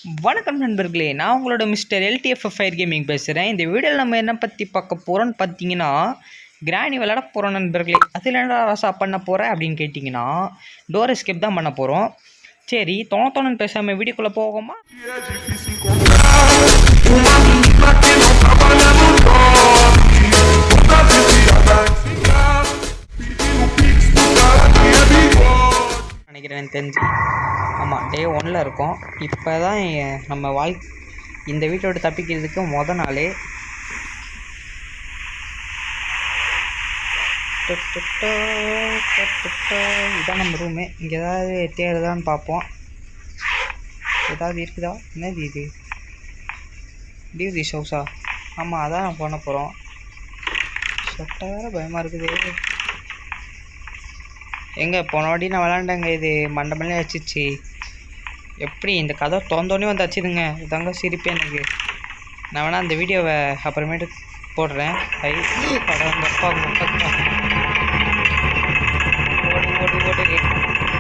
வணக்கம் நண்பர்களே, நான் உங்களோட மிஸ்டர் LTF ஃபயர் கேமிங் பேசுகிறேன். இந்த வீடியோவில் நம்ம என்ன பற்றி பார்க்க போகிறோன்னு பார்த்தீங்கன்னா, கிராணி விளையாட போகிறோம் நண்பர்களே. அதில் என்ன ராசா பண்ண போகிறேன் அப்படின்னு கேட்டிங்கன்னா, டோர் எஸ்கேப் தான் பண்ண போகிறோம். சரி, தோணன்னு பேசாமல் வீடியோக்குள்ளே போவோமா? நினைக்கிறேன் தெரிஞ்சு ஆமாம், டே 1ல் இருக்கோம். இப்போ தான் நம்ம இந்த வீட்டோட தப்பிக்கிறதுக்கு மொதல் நாளே. இதுதான் நம்ம ரூமு. இங்கே ஏதாவது தேடுதான்னு பார்ப்போம். ஏதாவது இருக்குதா? என்னது இது? டியூதி ஷவுஸா? ஆமாம், அதான் நம்ம பண்ண போகிறோம். சொட்டை வேறு பயமாக இருக்குது. எங்கே போன வாட்டி நான் விளாண்டேங்க, இது மண்டபமே வச்சிச்சு. எப்படி இந்த கதை திறந்தோடனே வந்து வச்சுதுங்க. இதாங்க சிரிப்பு எனக்கு. நான் வேணா அந்த வீடியோவை அப்புறமேட்டு போடுறேன்.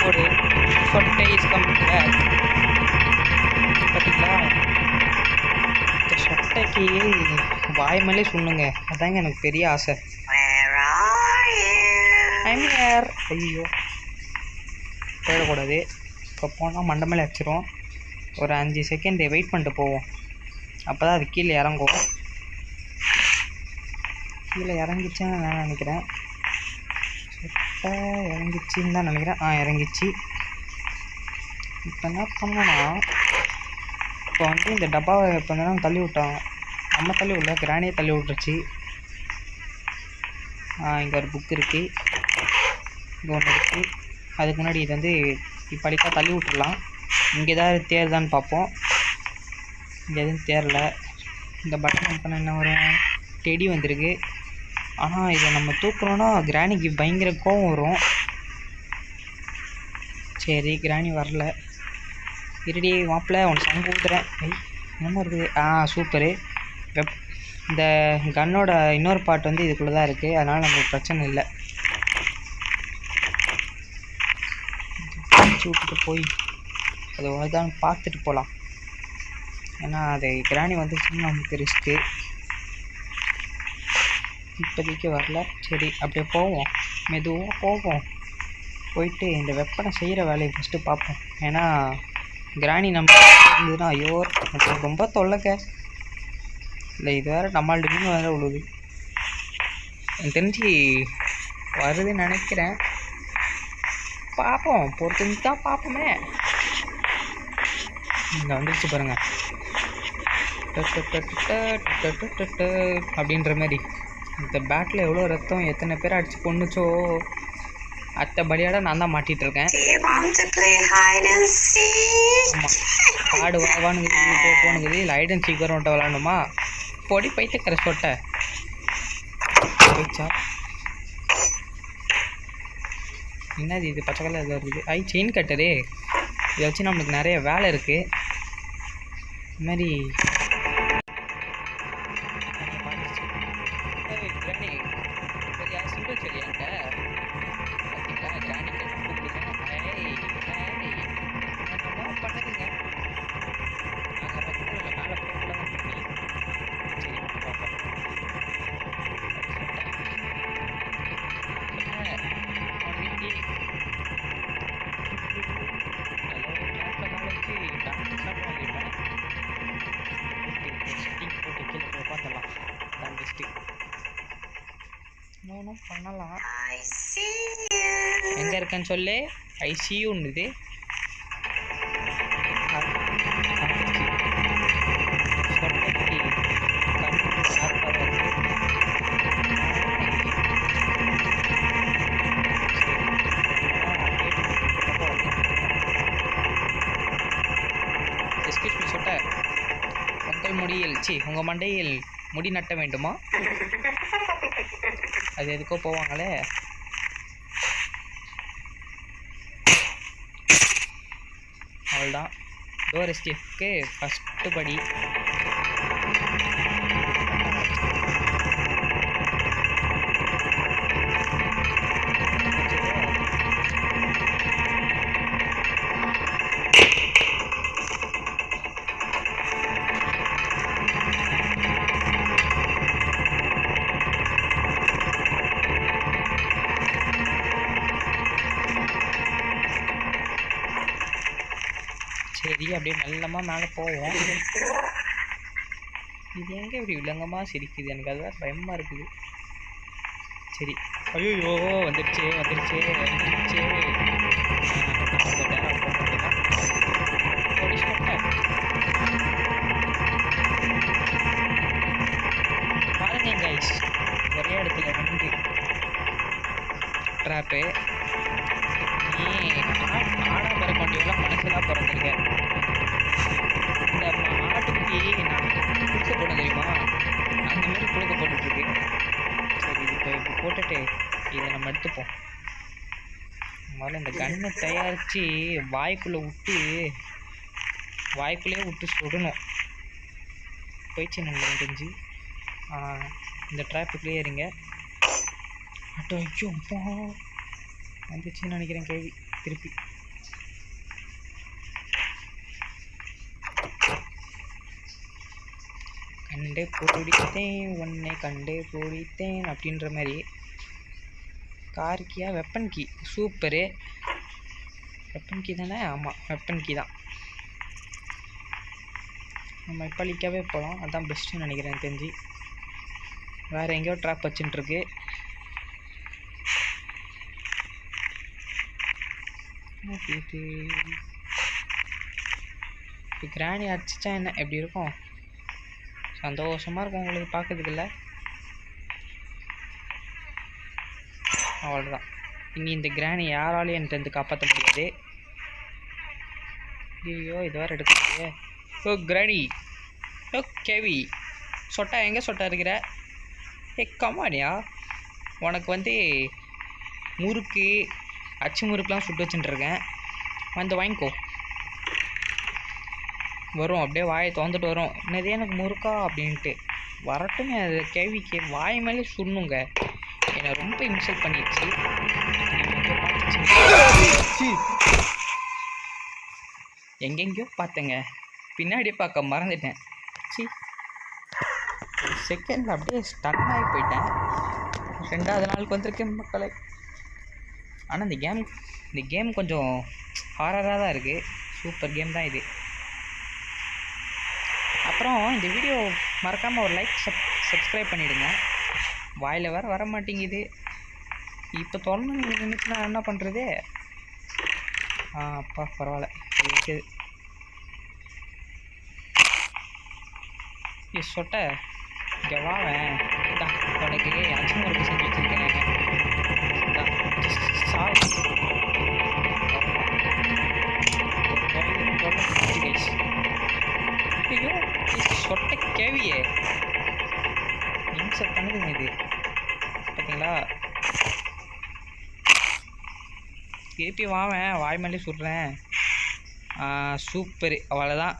ஓடு சொட்டை இஸ் கம்மிங் பேக். பார்த்தீங்களா, இந்த சொட்டைக்கு வாய் மேலே சொல்லுங்க. அதாங்க எனக்கு பெரிய ஆசை. ஐயோ, போயிடக்கூடாது. இப்போ போனால் மண்டை மேலே வச்சிரும். ஒரு 5 செகண்ட் வெயிட் பண்ணிட்டு போவோம். அப்போ தான் அது கீழே இறங்கும். கீழே இறங்கிச்சுன்னு நான் நினைக்கிறேன். இறங்கிச்சின்னு தான் நினைக்கிறேன். இறங்கிச்சு. இப்போ என்ன பண்ணோன்னா, இப்போ வந்து இந்த டப்பாவை இப்போ வந்து தள்ளி விட்டாங்க. நம்ம தள்ளி விடல, கிராணியை தள்ளி விட்டுருச்சு. இங்கே ஒரு புக் இருக்குது, இங்கே ஒன்று இருக்குது. அதுக்கு முன்னாடி இது வந்து இப்படிக்கா தள்ளி விட்டுடலாம். இங்கே ஏதாவது தேர்தான்னு பார்ப்போம். இங்கே எதுவும் தேரல. இந்த பட்டன் பண்ண என்ன வரும்? டெடி வந்திருக்கு. ஆனால் இதை நம்ம தூக்குறோன்னா கிராணிக்கு பயங்கர கோவம் வரும். சரி, கிராணி வரல. இருடி மாப்பிள்ள, உனக்கு சங்கு ஊத்துறேன். என்னமோ இருக்குது. சூப்பரு. இந்த கன்னோட இன்னொரு பார்ட் வந்து இதுக்குள்ளே தான் இருக்குது. அதனால் நமக்கு பிரச்சனை இல்லை. விட்டுட்டு போய் அது தான் பார்த்துட்டு போகலாம். ஏன்னா அது கிராணி வந்துச்சுன்னா நமக்கு ரிஸ்க்கு. இப்போதைக்கு வரல. சரி, அப்படியே போவோம், மெதுவாக போவோம். போயிட்டு இந்த வெப்பனை செய்கிற வேலையை ஃபஸ்ட்டு பார்ப்போம். ஏன்னா கிராணி நம்ம இருந்ததுன்னா ஐயோ ரொம்ப தொல்லைக்க. இல்லை, இது வேறு நம்மள்ட்ட மீன் வேறு விழுது. எனக்கு தெரிஞ்சு வருதுன்னு நினைக்கிறேன். பார்ப்போம், பொறுத்து தான் பார்ப்போமே. இங்கே வந்துடுச்சு பாருங்கள், அப்படின்ற மாதிரி. இந்த பேட்டில் எவ்வளோ ரத்தம், எத்தனை பேர் அடித்து கொண்டுச்சோ. அத்தை பலியாட நான் தான் மாட்டிகிட்ருக்கேன். ஆமாம், காடு வாவானுங்குது, போனுங்குது. இல்லை ஹைட் அண்ட் சீக் வரவன்ட்ட விளாடணுமா? பொடி பைத்தியக்கார சொட்டை போயிச்சா. என்னது இது? பச்சை கலர் எதாவது இருக்குது. Chain cutter. இதை வச்சு நம்மளுக்கு நிறைய வேலை இருக்குது. இது மாதிரி பண்ணலாம். எங்கே இருக்கேன்னு சொல்லு. ஐசியூன்னுது. எஸ்கியூஸ் மீ சொட்ட, உங்கள் முடியில் உங்கள் மண்டையில் முடி நட்ட வேண்டுமா? அது எதுக்கோ போவாங்களே. அவ்வளோதான். டோர் எஸ்கேப்க்கு ஃபஸ்ட்டு படி. அப்படியே மெல்லமாக மேலே போவோம். இது எங்கே இப்படி விலங்கமாக சிரிக்குது? எனக்கு அதுதான் பயமாக இருக்குது. சரி, ஐயோ வந்துடுச்சு வந்துடுச்சு வந்துடுச்சு. பாருங்க கைஸ், ஒரே இடத்துல 2 ட்ராப்பு. நீ ஆடம்பர கொண்டியெல்லாம் மனசுலாம் பிறந்திருக்கேன். இந்த ஆட்டுக்குட்டி நான் குடுக்க போட்டேன் தெரியுமா? அந்த மாதிரி குடுக்க போட்டுட்ருக்கு. சரி, இது இப்போ இப்படி போட்டுட்டு இதை நம்ம எடுத்துப்போம். முதல்ல இந்த கன்னை தயாரித்து வாய்க்குள்ளேயே விட்டு சுடணும். போயிடுச்சு நம்ம தெரிஞ்சு. இந்த ட்ராப்புக்குள்ளேயே இருங்க. அட்டோ ஐயோ அப்பா வந்துச்சுன்னு நினைக்கிறேன் கேள்வி. திருப்பி கண்டு பிடித்தேன் உன்னை கண்டு பிடித்தேன் அப்படின்ற மாதிரி. கார்கியா வெப்பன் கீ சூப்பரு. வெப்பன் கீ தானே? ஆமாம், வெப்பன் கீ தான். நம்ம இப்பளிக்காவே போகலாம், அதுதான் பெஸ்ட்டுன்னு நினைக்கிறேன் தெரிஞ்சு. வேறு எங்கேயோ ட்ராப் வச்சுட்டுருக்கு. இப்போ கிராணி அடிச்சிச்சா என்ன எப்படி இருக்கும்? சந்தோஷமாக இருக்கும் உங்களுக்கு பார்க்கறதுக்குல்ல. அவ்வளோதான். இனி இந்த கிராணி யாராலையும் என்கிட்ட இருந்து காப்பாற்ற முடியாது. ஐயோ இது வேறு எடுக்கலையே. ஓ கிராணி, ஓ கேவி சொட்டா, எங்கே சொட்டா இருக்கிற? கமானியா, உனக்கு வந்து முறுக்கு அச்சு முறுக்குலாம் சுட்டு வச்சுட்டுருக்கேன், வந்து வாங்கிக்கோ. வரும் அப்படியே வாயை திறந்துட்டு வரும். என்னது எனக்கு முறுக்கா அப்படின்ட்டு வரட்டுமே. அது கேவிக்கு வாய் மேலே சுடணுங்க. என்னை ரொம்ப இன்சல்ட் பண்ணிடுச்சு. எங்கெங்கேயோ பார்த்தேங்க, பின்னாடி பார்க்க மறந்துட்டேன். செகண்டில் அப்படியே ஸ்டன் ஆகி போயிட்டேன். 2வது நாளுக்கு வந்திருக்கேன் மக்களை. ஆனால் இந்த கேம் கொஞ்சம் ஹாரராக தான் இருக்குது. சூப்பர் கேம் தான் இது. அப்புறம் இந்த வீடியோ மறக்காமல் ஒரு லைக் சப்ஸ்கிரைப் பண்ணிவிடுங்க. வாயில் வேறு வர மாட்டேங்குது. இப்போ தொடர்ந்து நீங்கள் நினைச்சுனா என்ன பண்ணுறது? அப்பா பரவாயில்ல இருக்குது. சொட்ட இங்கே வாவேன். உனக்கு அச்சு முறுக்கு செஞ்சு வச்சுருக்கேன். சொட்ட கேவியே இன்சல்ட் பண்ணுதுங்க இது, பார்த்தீங்களா? திருப்பி வாவேன், வாய் மேலே சுடுறேன். சூப்பரு, அவ்வளோதான்.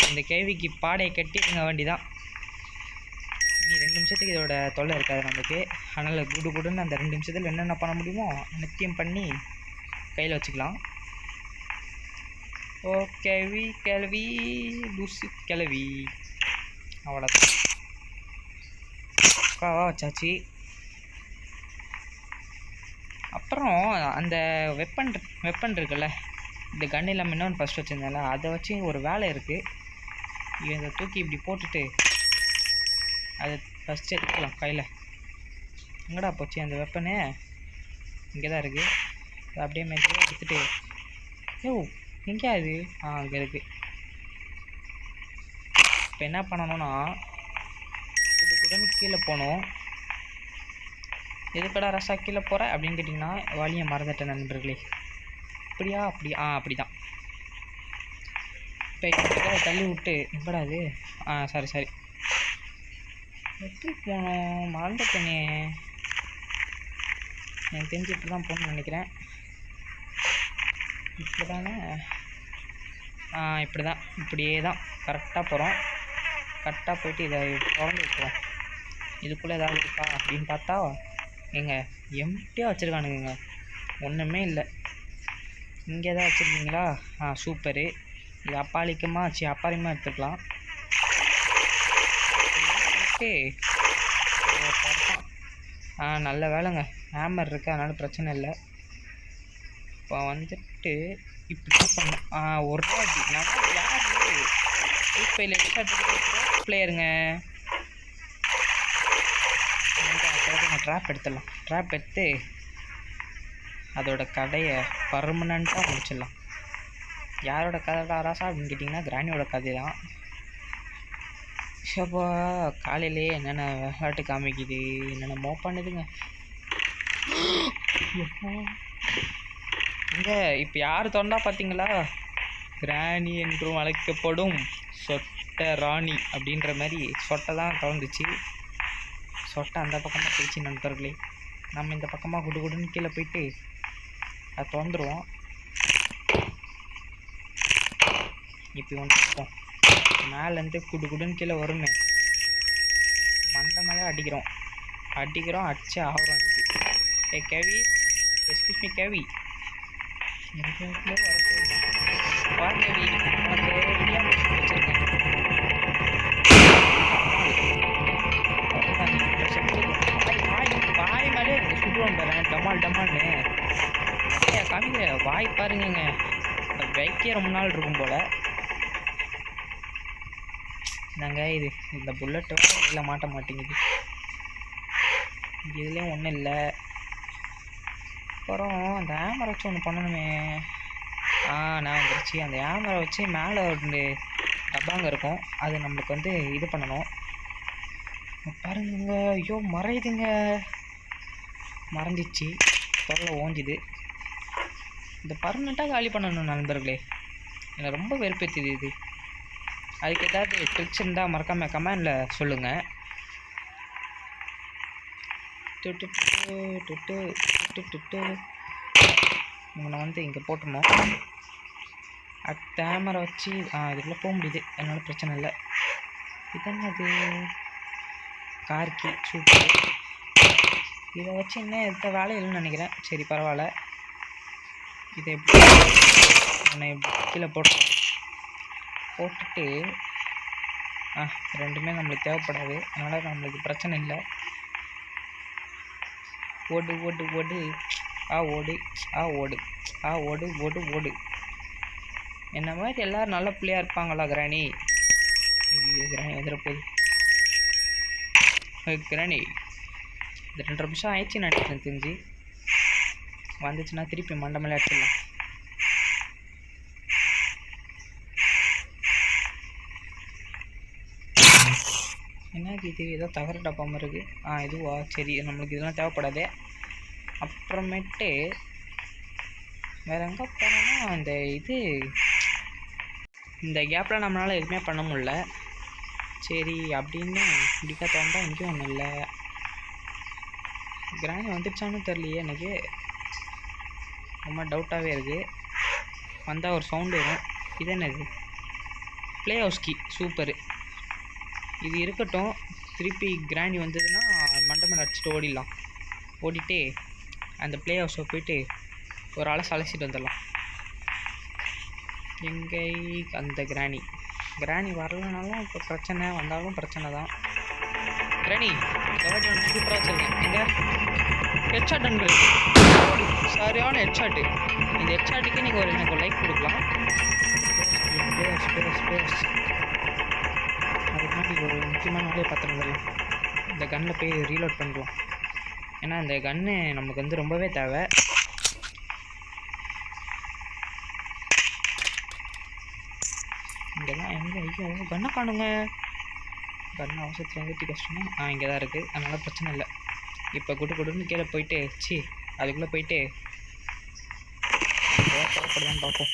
இந்த கேள்விக்கு பாடையை கட்டிடுங்க வேண்டிதான். நீ 2 நிமிஷத்துக்கு இதோட தொல்லை இருக்காது நமக்கு. அதனால் குடுன்னு அந்த 2 நிமிஷத்தில் என்னென்ன பண்ண முடியுமோ நித்தியம் பண்ணி கையில் வச்சுக்கலாம். ஓ கிளவி லூசி கிளவி, அவ்வளோதான். வச்சாச்சு. அப்புறம் அந்த வெப்பன் இருக்குல்ல, இந்த கன் இல்லாமல் இன்னொன்று ஃபஸ்ட் வச்சுருந்தேன்ல, அதை வச்சு ஒரு வேலை இருக்குது. இதை தூக்கி இப்படி போட்டுட்டு அதை ஃபஸ்ட்டு எடுத்துக்கலாம் கையில். எங்கடா போச்சு அந்த வெப்பனு? இங்கே தான் இருக்குது. அப்படியே மேலே எடுத்துகிட்டு எங்கே அது? அங்கே இருக்குது. இப்போ என்ன பண்ணணும்னா குடுன்னு கீழே போகணும். எதுக்கடா ரசா கீழே போகிற அப்படின்னு கேட்டிங்கன்னா வழியை மறந்துட்டேன் நண்பர்களே. அப்படியா? அப்படி தான். இப்போ எங்கிட்ட தள்ளி விட்டு எப்படா அது? சரி எப்படி போகணும்? மறந்துட்டேனே. எனக்கு தெரிஞ்சு இப்படி தான் போகணும்னு நினைக்கிறேன். இப்படி தானே? இப்படி தான், இப்படியே தான் கரெக்டாக போகிறோம். கரெக்டாக போயிட்டு இதை திறந்து விட்டுருவோம். இதுக்குள்ளே ஏதாவது இருக்கா அப்படின்னு பார்த்தா எங்க எம்டியாக வச்சுருக்கானுங்க, ஒன்றுமே இல்லை. இங்கே தான் வச்சுருக்கீங்களா? சூப்பரு. இது அப்பாலியமாக எடுத்துக்கலாம். ஓகே, நல்ல வேலைங்க, ஹேமர் இருக்குது, அதனால் பிரச்சனை இல்லை. இப்போ வந்துட்டு இப்படி தான் பண்ண ஒரே அடி. நான் ஃபைல் ஹெட்ஷாட் பிளேயருங்க. ட்ராப் எடுத்துடலாம். ட்ராப் எடுத்து அதோட கதையை பர்மனண்ட்டாக முடிச்சிடலாம். யாரோட கதை ராசா அப்படின்னு கேட்டிங்கன்னா கிராணியோட கதை தான். ஷப்பா காலையிலே என்னென்ன விளையாட்டு காமிக்குது, என்னென்னமோ பண்ணுதுங்க. இங்கே இப்போ யார் தோண்டா பார்த்தீங்களா? கிராணி என்றும் அழைக்கப்படும் சொட்டை ராணி அப்படின்ற மாதிரி சொட்டை தான் திறந்துச்சு. சொட்டை அந்த பக்கமாக போயிடுச்சு நண்பர்களே. நம்ம இந்த பக்கமாக குடுன்னு கீழே போயிட்டு அதை திறந்துருவோம். இப்போ வந்துருப்போம். மேலேருந்து குடுன்னு கீழே வருமே, மண்டை மேலே அடிக்கிறோம் அடிச்சு ஆகிறோம். ஏ KV, excuse me KV, KV உனக்கு ரெடியாக வச்சுருக்கேன். வாய் மேலே சுடுவோம் பாரு, டமால் டமால்னு காமிக்கிற வாய் பாருங்க. வைக்க ரொம்ப நாள் இருக்கும் போல். நாங்கள் இந்த புல்லட்டு கையில் மாட்ட மாட்டேங்குது. இதுலேயும் ஒன்றும் இல்லை. அப்புறம் அந்த ஹேமரை வச்சு ஒன்று பண்ணணுமே. நான் வந்துருச்சு. அந்த ஹேமரை வச்சு மேலே ஒரு டப்பாங்க இருக்கும், அது நம்மளுக்கு வந்து இது பண்ணணும். பாருங்க, ஐயோ மறையுதுங்க, மறைஞ்சிச்சு, தொல்லை ஓஞ்சுது. இந்த பர்மனெண்ட்டாக காலி பண்ணணும் நண்பர்களே. எனக்கு ரொம்ப வெறுப்பேற்றுது இது. அதுக்கு ஏதாவது ட்ரிக்ஸ் இருந்தால் மறக்காமல் கமெண்டில் சொல்லுங்கள். இவனை வந்து இங்கே போட்டுருணும். கேமரா வச்சு இதுக்குள்ளே போக முடியுது, அதனால பிரச்சனை இல்லை. இதென்னது கார்கி சூப்பர். இதை வச்சு இன்னும் எந்த வேலையும் இல்லைன்னு நினைக்கிறேன். சரி பரவாயில்ல. இதை எப்படி கீழே போட்டுட்டு ரெண்டுமே நம்மளுக்கு தேவைப்படாது, அதனால் நம்மளுக்கு பிரச்சனை இல்லை. ஓடு ஓடு ஓடு ஓடு ஓடு ஓடு ஓடு ஓடு. என்ன மாதிரி எல்லோரும் நல்ல பிள்ளையாக இருப்பாங்களா கிராணி? ஐயோ கிராணி வந்துட போகுது. கிராணி இந்த 2 நிமிஷம் ஆயிடுச்சு நினைக்கிறேன். தெரிஞ்சு வந்துச்சுன்னா திருப்பி மண்டை மேலே அடிச்சிடலாம். என்ன இது ஏதோ தகர டப்பா மாதிரி இருக்குது. இதுவா? சரி, நம்மளுக்கு இதெல்லாம் தேவைப்படாது. அப்புறமேட்டு வேறு எங்கே போனோம்னா இந்த கேப்பில் நம்மளால் எதுவுமே பண்ண முடியல. சரி அப்படின்னு பிடிக்க தோண்டா எங்கேயும் ஒன்றும் இல்லை. கிராணி வந்துடுச்சான்னு தெரியலையே, எனக்கு ரொம்ப டவுட்டாகவே இருக்குது. வந்தால் ஒரு சவுண்டு வரும். இது என்னது? Play house key, super. இது இருக்கட்டும். திருப்பி கிராணி வந்ததுன்னா மண்டபம் அடிச்சுட்டு ஓடிடலாம். ஓடிட்டு அந்த ப்ளே ஹவுஸை போயிட்டு ஒரு ஆளை சலைச்சிட்டு வந்துடலாம். எங்கே அந்த கிராணி வரலனாலும் இப்போ பிரச்சனை, வந்தாலும் பிரச்சனை தான். கிராணி கவர்ட்டி ஒன்று சூப்பராக வச்சுருக்கேன். எங்கே ஹெட்ஷாட் அன்பு, சரியான ஹெட்ஷாட்டு. இந்த ஹெட்ஷாட்டுக்கு நீங்கள் எனக்கு ஒரு லைக் கொடுக்கலாம். அதுக்காண்டி ஒரு முக்கியமான வேலையை பார்த்துருந்துடலாம். இந்த கன்னில் போய் ரீலோட் பண்ணிடுவோம். ஏன்னா இந்த கன்று நமக்கு வந்து ரொம்பவே தேவை. இங்கே தான் எங்கே? ஐயோ கன்னை காணுங்க. கன்னை அவசரத்தில் எங்கே கஷ்டமா? இங்கே தான் இருக்குது, அதனால் பிரச்சனை இல்லை. இப்போ குடுன்னு கீழே போயிட்டு அதுக்குள்ளே போயிட்டு தேவைப்படுதான்னு பார்ப்போம்.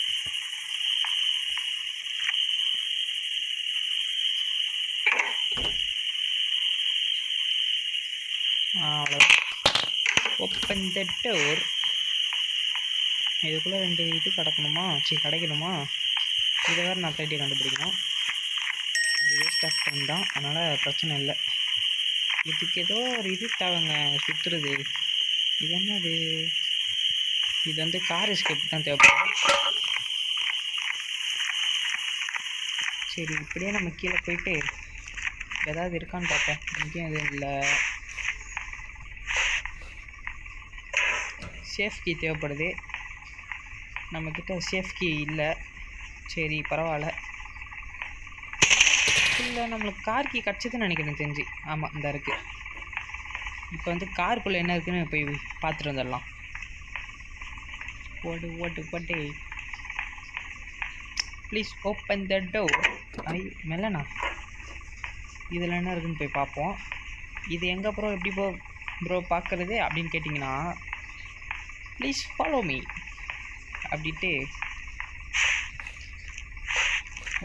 அவ்வளோ. Open the door. இதுக்குள்ளே 2 இது கிடைக்கணுமா? இதை வேறு நான் தேடி கண்டுபிடிக்கணும். இது வேஸ்ட் ஆஃப் டைம் தான், அதனால் பிரச்சனை இல்லை. இதுக்கு ஏதோ ஒரு இது தேவைங்க, சுற்றுறது. இது என்னது? இது வந்து கார் எஸ்கேப் தான் தேவைப்படும். சரி, இப்படியே நம்ம கீழே போயிட்டு ஏதாவது இருக்கான்னு பார்ப்போம். இங்கேயும் எதுவும் இல்லை. சேஃப் கீ தேவைப்படுது. நம்மக்கிட்ட சேஃப் கீ இல்லை. சரி பரவாயில்ல. நம்மளுக்கு கார் கீ கிடச்சதுன்னு நினைக்கிறேன் தெரிஞ்சு. ஆமாம், இந்த இருக்குது. இப்போ வந்து காருக்குள்ளே என்ன இருக்குன்னு போய் பார்த்துட்டு வந்துடலாம். ஓடு ஓடு ஓட்டே, ப்ளீஸ் ஓப்பன் த டோர். மெல்லண்ணா, இதில் என்ன இருக்குன்னு போய் பார்ப்போம். இது எங்கே ப்ரோ, எப்படி ப்ரோ பார்க்குறது அப்படின்னு கேட்டிங்கன்னா, ப்ளீஸ் ஃபாலோ மீ அப்படின்ட்டு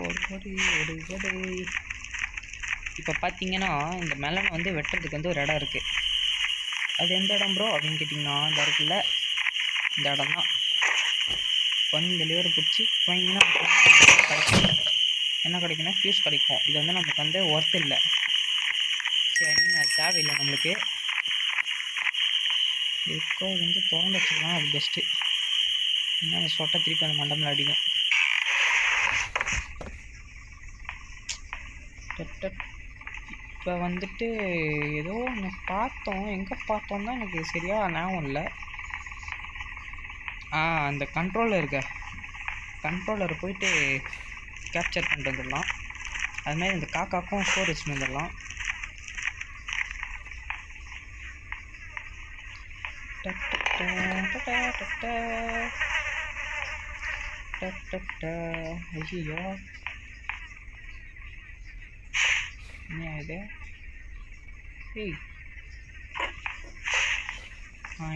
ஓடு ஓடு ஓடு ஓடு. இப்போ பார்த்தீங்கன்னா இந்த மெலனை வந்து வெட்டுறதுக்கு வந்து ஒரு இடம் இருக்குது. அது எந்த இடம் ப்ரோ அப்படின்னு கேட்டிங்கன்னா, இந்த இருக்குல்ல, இந்த இடம் தான். வந்து இந்த லிவரை பிடிச்சி வாங்கினா கிடைக்கும். என்ன கிடைக்குன்னா ஃபியூஸ் கிடைக்கும். இது வந்து நமக்கு வந்து ஒர்த் இல்லை, சரி, ஐ மீன் அது தேவையில்லை நம்மளுக்கு. இருக்கோ இது வந்து திறந்து வச்சுக்கலாம், அது பெஸ்ட்டு. இன்னும் அந்த சொட்டை திருப்பி அந்த மண்டமில் அடிக்கும். இப்போ வந்துட்டு ஏதோ ஒன்று பார்த்தோம், எங்கே பார்த்தோம் தான் எனக்கு சரியாக ஞாபகம் இல்லை. அந்த கண்ட்ரோலரை போயிட்டு கேப்சர் பண்ணிட்டு வந்துடலாம். அதுமாதிரி இந்த காக்காக்கும் ஸ்டோர் வச்சுட்டு வந்துடலாம். ஐயோ, என்ன இது? ஏய்,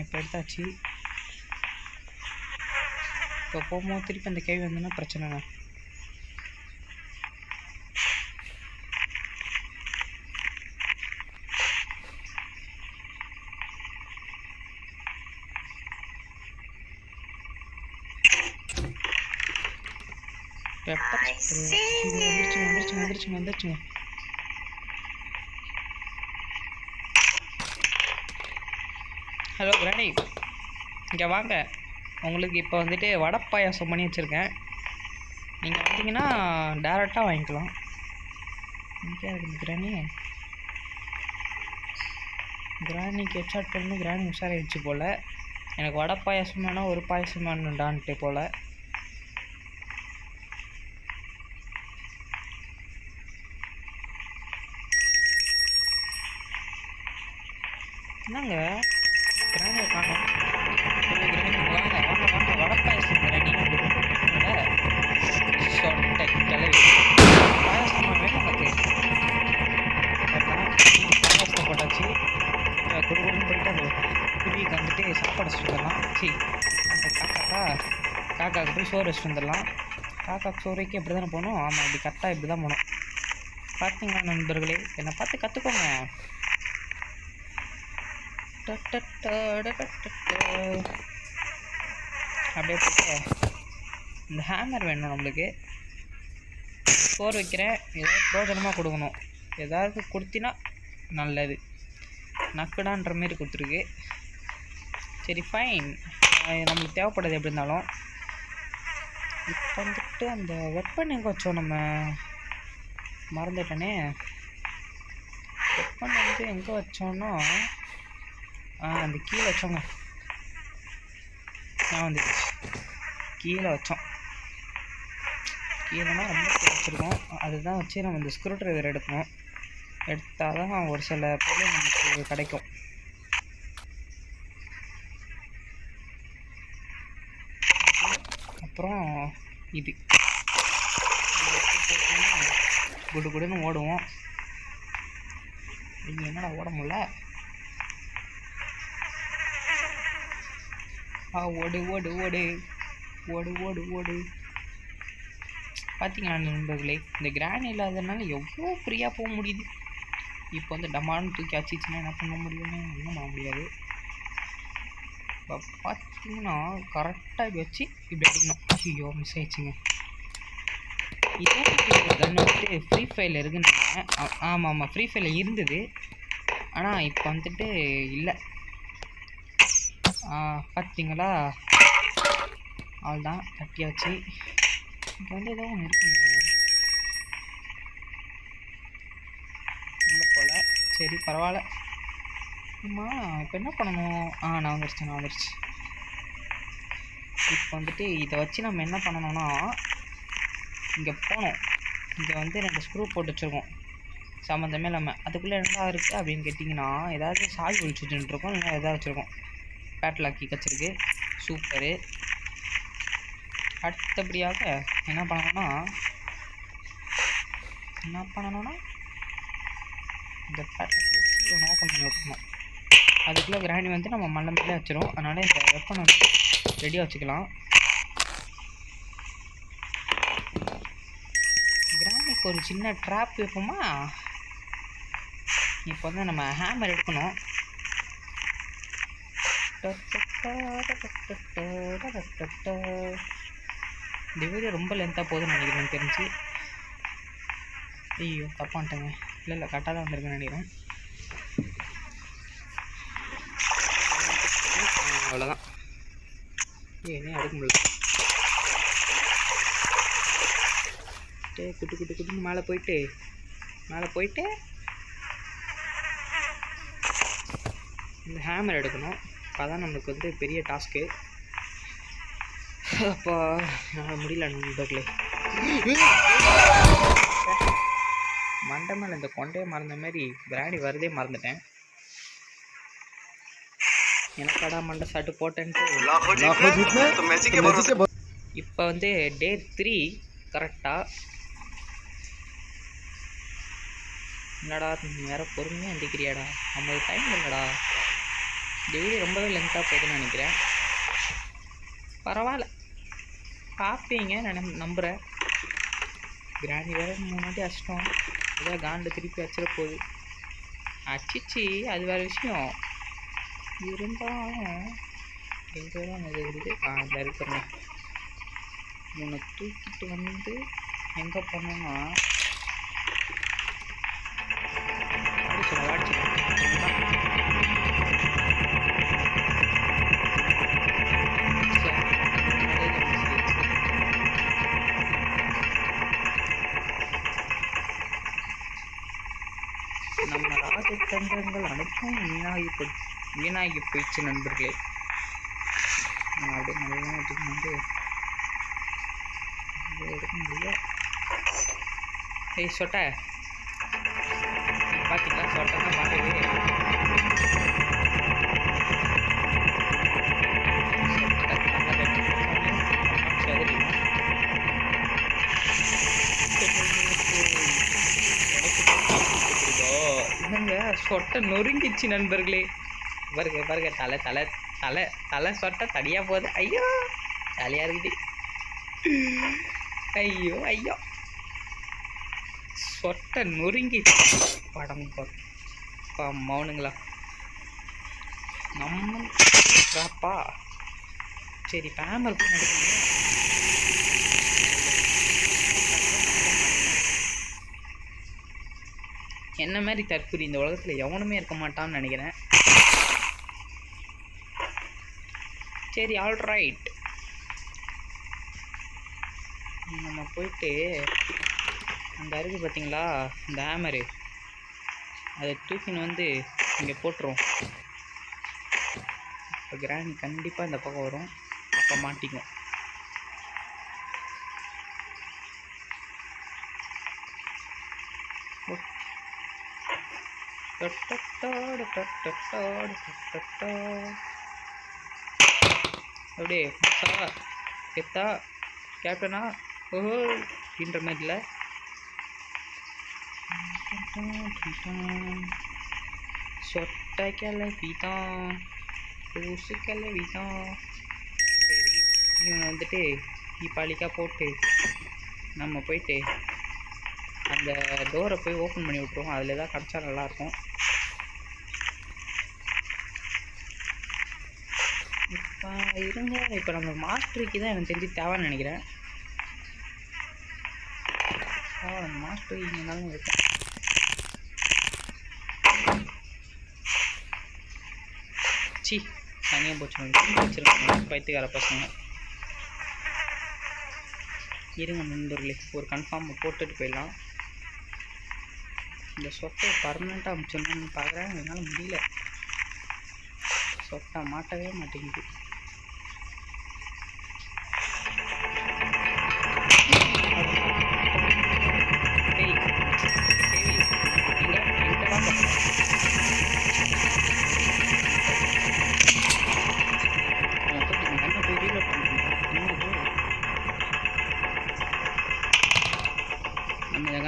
இப்போ எடுத்தாச்சு. இப்போ போகும்போது திருப்பி அந்த கேள்வி வந்ததுன்னா பிரச்சனைண்ணா. வந்துருச்சுங்க. ஹலோ கிராணி, இங்கே வாங்க. உங்களுக்கு இப்போ வந்துட்டு வடை பாயாசம் பண்ணி வச்சுருக்கேன். நீங்கள் வந்தீங்கன்னா டேரெக்டாக வாங்கிக்கலாம். இங்கே இருக்குது கிராணிக்கு ஹெட்ஷாட் பண்ணி கிராணி உஷாராகிடுச்சு போல். எனக்கு வடை பாயாசம் வேணால் ஒரு பாயாசம் வேணுண்டான்ட்டு போல். என்னங்க கிராணியை காணும்? கிராணி வாங்க வாங்க வாங்க, வடை பாயாசம் கிராணி சொட்டை கிளவி பாயாசமாக வேணும் எனக்கு. பாயாசத்தை போட்டாச்சு. கொடுக்கணும்னு போயிட்டு அந்த குருவிக்கு வந்துட்டு சாப்பாடு வச்சுட்டு வந்துடலாம். அந்த காக்காவுக்கு போய் சோறு வச்சுட்டு வந்துடலாம். காக்காவுக்கு சோறு வைக்க இப்படி தானே போகணும். ஆமாம், இப்படி கரெக்டாக இப்படி தான் போகணும். பார்த்தீங்களா நண்பர்களே, என்னை பார்த்து கற்றுக்கோங்க. அப்படியே போட்டு இந்த ஹேமர் வேணும் நம்மளுக்கு. சோறு வைக்கிறேன், ஏதாவது பிரோஜனமாக கொடுக்கணும். ஏதாவது கொடுத்தினா நல்லது. நக்குடான்ற மாரி கொடுத்துருக்கு. சரி ஃபைன், நம்மளுக்கு தேவைப்படுது எப்படி இருந்தாலும். இப்போ வந்துட்டு அந்த வெப்பன் எங்கே வச்சோம், நம்ம மறந்துட்டேனே. வெப்பன் வந்து எங்கே வச்சோன்னா அந்த கீழே வச்சோங்க. வந்துடுச்சு, கீழே வச்சோம். கீழேனா ரொம்ப வச்சுருக்கோம். அதுதான் வச்சு நம்ம இந்த ஸ்க்ரூ ட்ரைவர் எடுக்கணும். எடுத்தால் தான் ஒரு சில பொருள் நமக்கு கிடைக்கும். அப்புறம் இது குடு குடுன்னு ஓடுவோம். நீங்கள் என்னடா ஓட முடியல? ஓடு ஓடு ஓடு ஓடு ஓடு ஓடு. பார்த்தீங்களா நண்பர்களே, இந்த கிராண்ட் இல்லாததுனால எவ்வளோ ஃப்ரீயாக போக முடியுது. இப்போ வந்து டமான்னு தூக்கி அச்சிச்சுன்னா என்ன பண்ண முடியும்னு ஒன்றும் பண்ண முடியாது. இப்போ பார்த்தீங்கன்னா கரெக்டாக இப்படி வச்சு இப்படி அடிக்கணும். ஐயோ, மிஸ் ஆயிடுச்சுங்க. இதே கன் வந்துட்டு ஃப்ரீ ஃபயரில் இருக்குன்னு. ஆமாம், ஃப்ரீ ஃபயரில் இருந்தது, ஆனால் இப்போ வந்துட்டு இல்லை. பார்த்தீங்களா, அவ்வளோதான், தட்டியாச்சு. இப்போ வந்து ஏதோ ஒன்று இருக்குங்க இல்லை போல். சரி பரவாயில்ல. அம்மா இப்போ என்ன பண்ணணும்? நான் வந்துருச்சு. இப்போ வந்துட்டு இதை வச்சு நம்ம என்ன பண்ணணும்னா, இங்கே போனோம். இங்கே வந்து 2 ஸ்க்ரூ போட்டு வச்சுருக்கோம். சம்மந்தமே இல்லாமல். அதுக்குள்ளே என்னடா இருக்குது அப்படின்னு கேட்டிங்கன்னா, ஏதாவது சாவி ஒழிச்சுட்டுருக்கோம், இல்லைன்னா எதாவது வச்சுருக்கோம். பேட்லாக் கீ கிடச்சிருக்கு. சூப்பரு. அடுத்தபடியாக என்ன பண்ணணும்னா இந்த பேட்லாக் வச்சு ஒன்று ஓப்பன் பண்ணி விட்டுருணும். அதுக்குள்ளே கிராணி வந்து நம்ம மண்ணை மேலே வச்சிரும். அதனால் இந்த வெப்பனை வந்து ரெடியாக வச்சுக்கலாம். கிராணிக்கு ஒரு சின்ன ட்ராப் வைப்போமா? இப்போ வந்து நம்ம ஹேமர் எடுக்கணும். இந்த வீடியோ ரொம்ப லென்த்தாக போகுதுன்னு நினைக்கிறேன் தெரிஞ்சு. ஐயோ தப்பான்ட்டேங்க. இல்லை கரெக்டாக தான் வந்திருக்குன்னு நினைக்கிறேன். அவ்வளோதான். ஏன் எடுக்க முடியல. குட்டு குட்டு குட்டுன்னு மேலே போயிட்டு இந்த ஹேமர் எடுக்கணும். அப்போ தான் நம்மளுக்கு வந்து பெரிய டாஸ்க்கு. அப்போ என்னால் முடியல நண்பர்களே. மண்டை மேலே இந்த கொண்டையை மறந்த மாதிரி கிராணி வரதே மறந்துட்டேன். எனக்கடா மண்டை சாட்டு போட்டேன்ட்டு. இப்போ வந்து டே 3 கரெக்டாக. என்னடா வேறு பொறுமையாக எந்திக்கிறியாடா, நம்மளுக்கு டைம் இல்லைடா. இந்த வீடியோ ரொம்பவே லென்த்தாக போகுதுன்னு நினைக்கிறேன். பரவாயில்ல, பார்ப்பீங்க நான் நம்புகிறேன். கிராணி வேறு 3 வாட்டி அடிச்சிட்டோம். ஏதோ காண்டு திருப்பி வச்சிட போகுது. அச்சிச்சி அது வேறு விஷயம். இருந்தாலும் எங்கே தான் அது இருக்குது? அதில் இருக்கிறேன். இவனை தூக்கிட்டு வந்து எங்கே போனோம்னா நம்ம ராஜதந்திரங்கள் அனைத்தும் வீணாகி போயிடுச்சு நண்பர்களே. அப்படியே நல்லா வந்து எடுக்க முடியும். சொட்டை பார்த்தீங்களா? சொட்டை தான் பார்க்கவே என்னங்க சொட்டை நொறுங்கிச்சு நண்பர்களே. பாருங்க தலை தலை தலை தலை சொட்டை தனியாக போகுது. ஐயோ தலையாக இருக்குது. ஐயோ ஐயோ சொட்டை நொறுங்கிச்சு. படம் மௌனுங்களா நம்மப்பா. சரி பேமல் என்ன மாதிரி தற்கொலை இந்த உலகத்தில் எவனுமே இருக்க மாட்டான்னு நினைக்கிறேன். சரி ஆல்ரைட், நம்ம போயிட்டு அந்த அருகு பார்த்தீங்களா இந்த ஹேமரு, அதை தூக்கின்னு வந்து இங்கே போட்டுரும். இப்போ கிராணி கண்டிப்பாக இந்த பக்கம் வரும், அப்போ மாட்டிக்கும். அப்படியே எத்தா கேப்டனா ஓஹோ அப்படின்ற மாதிரில சொட்டை கிளவிதான் பூசு கிளவிதான். சரி இவனை வந்துட்டு பாலிக்கா போட்டு நம்ம போயிட்டு அந்த டோரை போய் ஓப்பன் பண்ணி விட்ருவோம். அதில் எதாவது கிடச்சா நல்லாயிருக்கும். இப்போ இருங்க, இப்போ நம்ம மாஸ்டருக்கு தான் எனக்கு தெரிஞ்சு தேவைன்னு நினைக்கிறேன். மாஸ்டர் இங்கே இருந்தாலும் இருக்கும். சி தனியாக போச்சு வச்சுருக்காங்க பைத்துக்கார பசங்க. இருங்க நண்பர்களே, ஒரு கன்ஃபார்ம் போட்டுட்டு போயிடலாம். இந்த சொட்டை பர்மனெண்ட்டாக அமைச்சிடணும்னு பார்க்குறேன், என்னால் முடியல. சொட்டை மாட்டவே மாட்டேங்குது.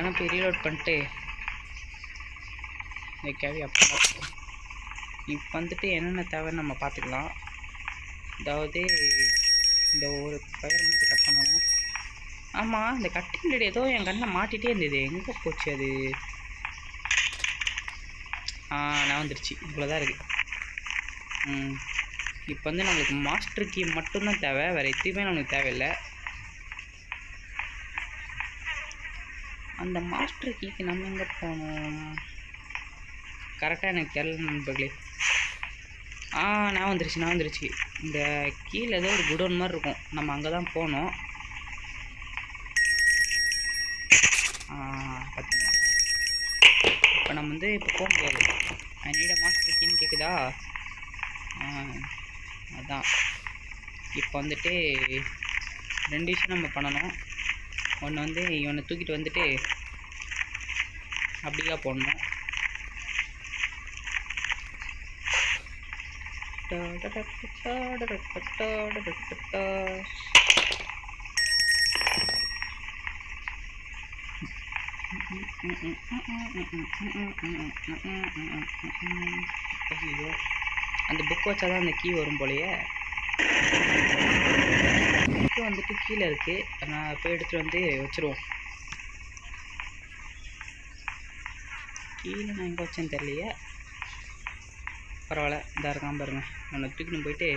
வேணா போய் ரீலோட் பண்ணிட்டு இந்த கேவி அப்போ இப்போ வந்துட்டு என்னென்ன தேவைன்னு நம்ம பார்த்துக்கலாம். அதாவது இந்த ஒரு ஃபயர் மட்டும் கட் பண்ணணும். ஆமாம், இந்த கட்டிங் பிளேடு ஏதோ என் கண்ணை மாட்டிகிட்டே இருந்தது, எங்கே போச்சு அது? நான் வந்துருச்சு, இவ்வளோதான் இருக்குது. இப்போ வந்து நம்மளுக்கு மாஸ்டர் கீ மட்டும்தான் தேவை, வேறு எதுவுமே நம்மளுக்கு தேவையில்லை. அந்த மாஸ்டர் கீக்கு நம்ம எங்கே போகணும் கரெக்டாக எனக்கு தெரியல நண்பர்களே. நான் வந்துருச்சு. இந்த கீழே ஏதோ ஒரு குடோன் மாதிரி இருக்கும், நம்ம அங்கே தான் போகணும். பார்த்தீங்களா, இப்போ நம்ம வந்து இப்போ போக முடியாது. நீட மாஸ்டர் கீன்னு கேட்குதா? அதான் இப்போ வந்துட்டு 2 விஷயம் நம்ம பண்ணணும். ஒன்று வந்து இவனை தூக்கிட்டு வந்துட்டு அப்படியா போடணும். அந்த புக் வச்சா தான் அந்த கீ வரும் போலையே. புக்கு வந்துட்டு கீழே இருக்குது, நான் போய் எடுத்துகிட்டு வந்து வச்சுருவோம். கீழே நான் எங்கே வச்சேன்னு தெரியலையே. பரவாயில்ல, இதாக இருக்கான் பாருங்க. நான் தூக்கின்னு போயிட்டு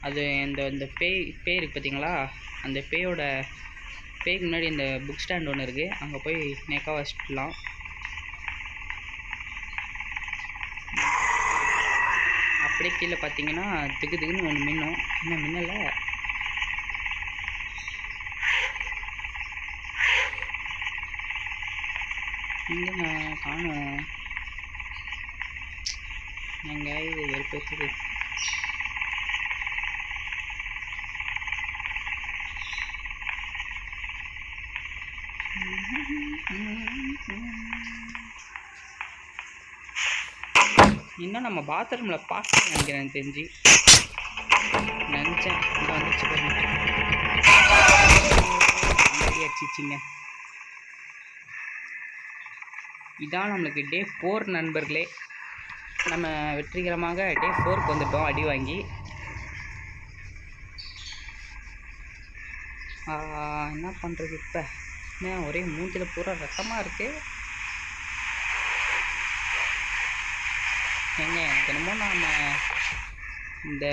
அது இந்த பேய் இருக்குது பார்த்தீங்களா, அந்த பேய்க்கு முன்னாடி இந்த புக் ஸ்டாண்ட் ஒன்று இருக்குது, அங்கே போய் நேக்காக வச்சுக்கலாம். அப்படியே கீழே பார்த்தீங்கன்னா திக்குன்னு ஒன்று மின்னும். இன்னும் மின்னலை. எங்கே காணும்? எங்க இது வெறுப்பேற்றுது. இன்னும் நம்ம பாத்ரூமில் பார்க்க நினைக்கிறேன் தெரிஞ்சு. நினச்சேன் இங்கே வந்துச்சு அடிச்சிச்சிங்க. இதான் நம்மளுக்கு டே 4 நண்பர்களே. நம்ம வெற்றிகரமாக டே 4க்கு வந்துட்டோம் அடி வாங்கி. என்ன பண்ணுறது இப்போ? ஏன் ஒரே மூஞ்சில் பூரா ரத்தமாக இருக்குது. ஏங்க எனக்கு என்னமோ நாம் இந்த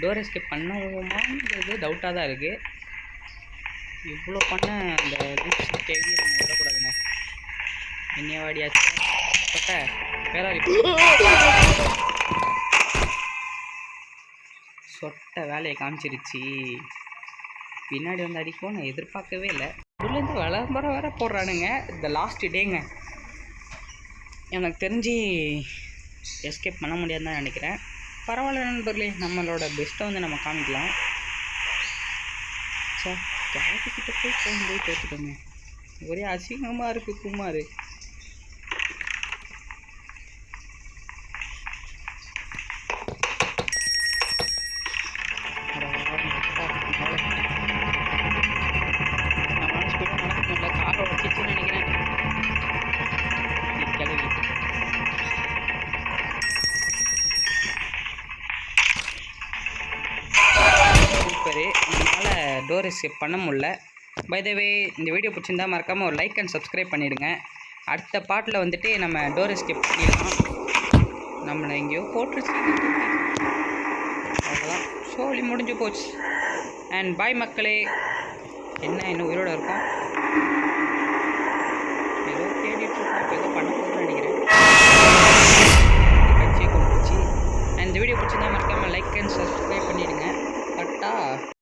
டோர் எஸ்கேப் பண்ணுவோமாங்கிறது டவுட்டாக தான் இருக்குது. இவ்வளோ பண்ண இந்த லூப்ஸ் கேள்வி நம்ம விடக்கூடாதுங்க. என்னையாடியாச்சு பட்ட வேளாரி சொட்ட வேலையை காமிச்சிருச்சு. பின்னாடி வந்து அடிக்கும் நான் எதிர்பார்க்கவே இல்லை. இதுலேருந்து விளம்பரம் வேற போடுறானுங்க. இந்த லாஸ்ட் டேங்க, எனக்கு தெரிஞ்சு எஸ்கேப் பண்ண முடியாதுன்னு தான் நினைக்கிறேன். பரவாயில்ல நண்பர்களே, நம்மளோட பெஸ்ட்டை வந்து நம்ம காமிக்கலாம். சார் கிட்ட போய் போய் தோற்றுட்டோங்க. ஒரே அசிங்கமாக இருக்குது குமார். காரை வச்சிச்சுன்னு நினைக்கிறேன். கிளவி சூப்பரு. இதனால் டோர் எஸ்கேப் பண்ண முடியல. பை த வே, இந்த வீடியோ பிடிச்சிருந்தா மறக்காமல் ஒரு லைக் அண்ட் சப்ஸ்கிரைப் பண்ணிவிடுங்க. அடுத்த பாட்டில் வந்துட்டு நம்ம டோர் எஸ்கேப் பண்ணிடலாம். நம்மளை எங்கேயோ போட்டுருச்சு. அவ்வளோதான், சோலி முடிஞ்சு போச்சு. அண்ட் பாய் மக்களே. என்ன இன்னும் உயிரோட இருக்கும்? ஏதோ தேடிட்டுருக்கோம், ஏதோ பண்ண போகுதுன்னு நினைக்கிறேன். கட்சியை கொண்டுச்சு. அண்ட் இந்த வீடியோ பிடிச்சிருந்தா மறக்காமல் லைக் அண்ட் சப்ஸ்கிரைப் பண்ணிவிடுங்க. கரெக்டாக